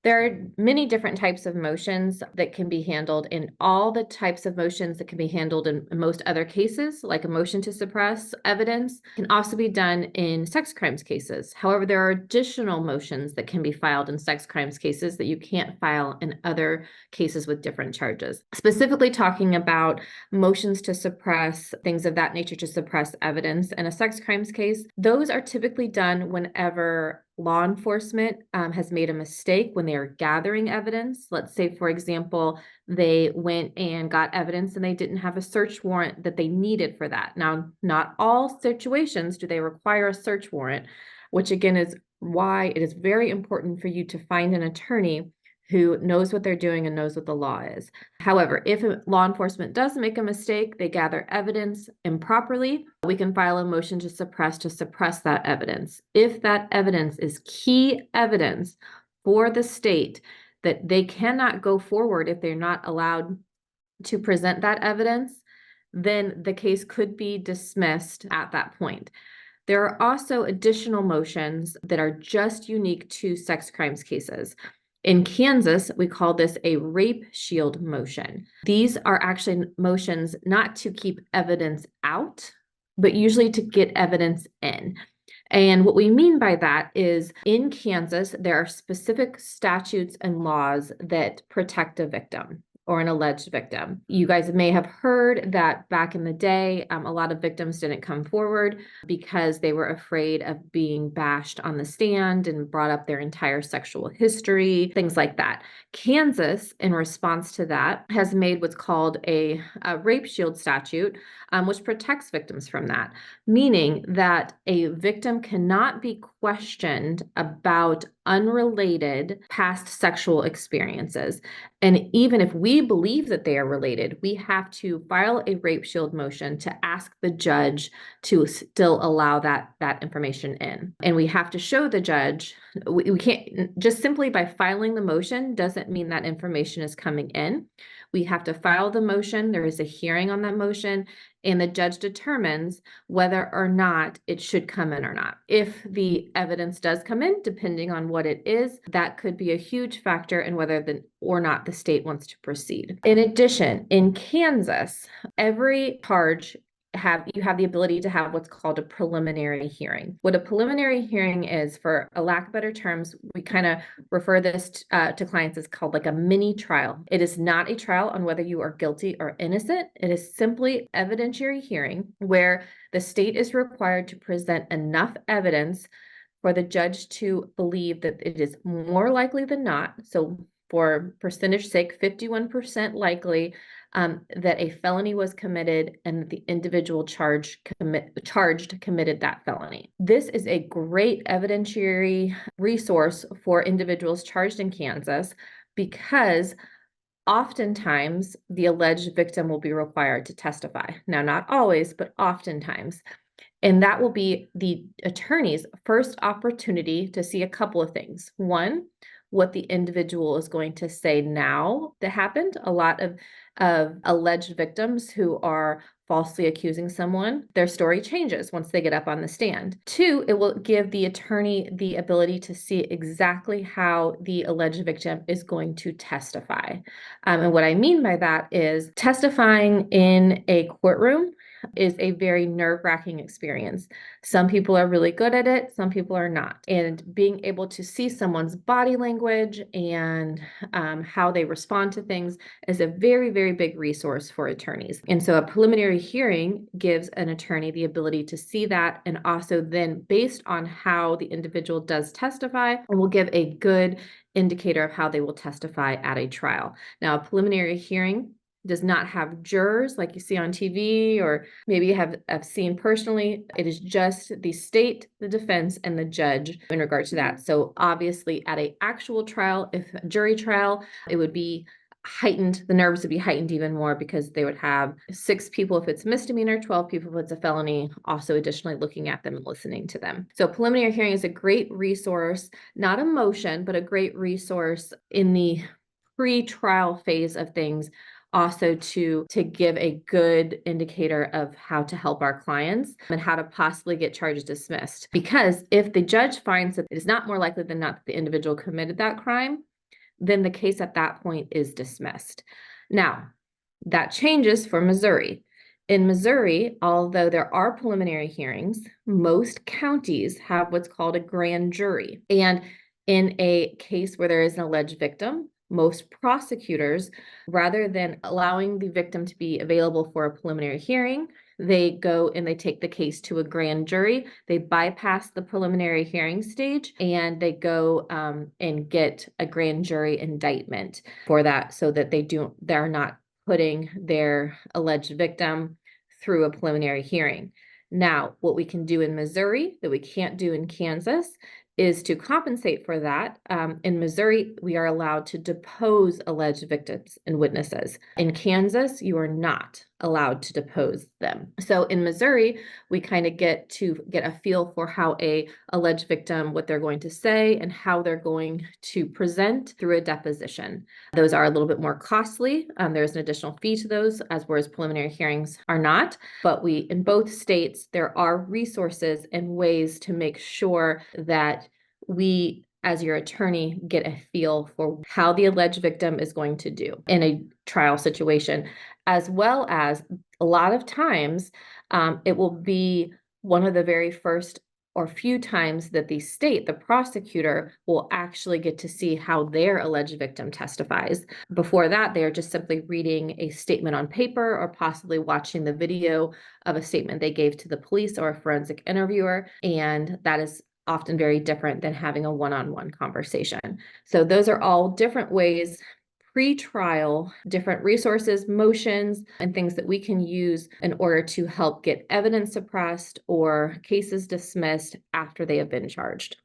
There are many different types of motions that can be handled, and all the types of motions that can be handled in most other cases, like a motion to suppress evidence, can also be done in sex crimes cases. However, there are additional motions that can be filed in sex crimes cases that you can't file in other cases with different charges. Specifically talking about motions to suppress, things of that nature to suppress evidence in a sex crimes case, those are typically done whenever law enforcement has made a mistake when they are gathering evidence. Let's say, for example, they went and got evidence and they didn't have a search warrant that they needed for that. Now, not all situations do they require a search warrant, which again is why it is very important for you to find an attorney who knows what they're doing and knows what the law is. However, if law enforcement does make a mistake, they gather evidence improperly, we can file a motion to suppress that evidence. If that evidence is key evidence for the state that they cannot go forward if they're not allowed to present that evidence, then the case could be dismissed at that point. There are also additional motions that are just unique to sex crimes cases. In Kansas, we call this a rape shield motion. These are actually motions not to keep evidence out, but usually to get evidence in. And what we mean by that is in Kansas, there are specific statutes and laws that protect a victim or an alleged victim. You guys may have heard that back in the day, a lot of victims didn't come forward because they were afraid of being bashed on the stand and brought up their entire sexual history, things like that. Kansas, in response to that, has made what's called a rape shield statute, which protects victims from that, meaning that a victim cannot be questioned about unrelated past sexual experiences. And even if we believe that they are related, we have to file a rape shield motion to ask the judge to still allow that information in. And we have to show the judge, we can't just simply by filing the motion doesn't mean that information is coming in. We have to file the motion. There is a hearing on that motion, and the judge determines whether or not it should come in or not. If the evidence does come in, depending on what it is, that could be a huge factor in whether or not the state wants to proceed. In addition, in Kansas, every charge you have the ability to have what's called a preliminary hearing. What a preliminary hearing is, for a lack of better terms, we kind of refer this to clients as called like a mini trial. It is not a trial on whether you are guilty or innocent. It is simply evidentiary hearing where the state is required to present enough evidence for the judge to believe that it is more likely than not. So for percentage sake, 51% likely that a felony was committed and that the individual charged committed that felony. This is a great evidentiary resource for individuals charged in Kansas because oftentimes the alleged victim will be required to testify. Now, not always, but oftentimes. And that will be the attorney's first opportunity to see a couple of things. One, what the individual is going to say now that happened. A lot of alleged victims who are falsely accusing someone, their story changes once they get up on the stand. Two, it will give the attorney the ability to see exactly how the alleged victim is going to testify. And what I mean by that is testifying in a courtroom is a very nerve-wracking experience. Some people are really good at it, some people are not. And being able to see someone's body language and how they respond to things is a very, very big resource for attorneys. And so a preliminary hearing gives an attorney the ability to see that, and also then based on how the individual does testify, will give a good indicator of how they will testify at a trial. Now, a preliminary hearing does not have jurors like you see on TV or maybe you have seen personally. It is just the state, the defense, and the judge in regard to that. So obviously at an actual trial, if a jury trial, it would be heightened, the nerves would be heightened even more because they would have 6 people if it's misdemeanor, 12 people if it's a felony, also additionally looking at them and listening to them. So preliminary hearing is a great resource, not a motion, but a great resource in the pre-trial phase of things, also to give a good indicator of how to help our clients and how to possibly get charges dismissed. Because if the judge finds that it is not more likely than not that the individual committed that crime, then the case at that point is dismissed. Now, that changes for Missouri. In Missouri, although there are preliminary hearings, most counties have what's called a grand jury. And in a case where there is an alleged victim, most prosecutors, rather than allowing the victim to be available for a preliminary hearing, they go and they take the case to a grand jury. They bypass the preliminary hearing stage and they go and get a grand jury indictment for that, so that they're not putting their alleged victim through a preliminary hearing. Now, what we can do in Missouri that we can't do in Kansas is to compensate for that. In Missouri, we are allowed to depose alleged victims and witnesses. In Kansas, you are not allowed to depose them. So in Missouri, we kind of get a feel for how a alleged victim, what they're going to say and how they're going to present through a deposition. Those are a little bit more costly. There's an additional fee to those, whereas preliminary hearings are not. But in both states, there are resources and ways to make sure that we, as your attorney, get a feel for how the alleged victim is going to do in a trial situation, as well as a lot of times it will be one of the very first or few times that the prosecutor will actually get to see how their alleged victim testifies. Before that, they are just simply reading a statement on paper or possibly watching the video of a statement they gave to the police or a forensic interviewer. And that is often very different than having a one-on-one conversation. So those are all different ways, pre-trial, different resources, motions, and things that we can use in order to help get evidence suppressed or cases dismissed after they have been charged.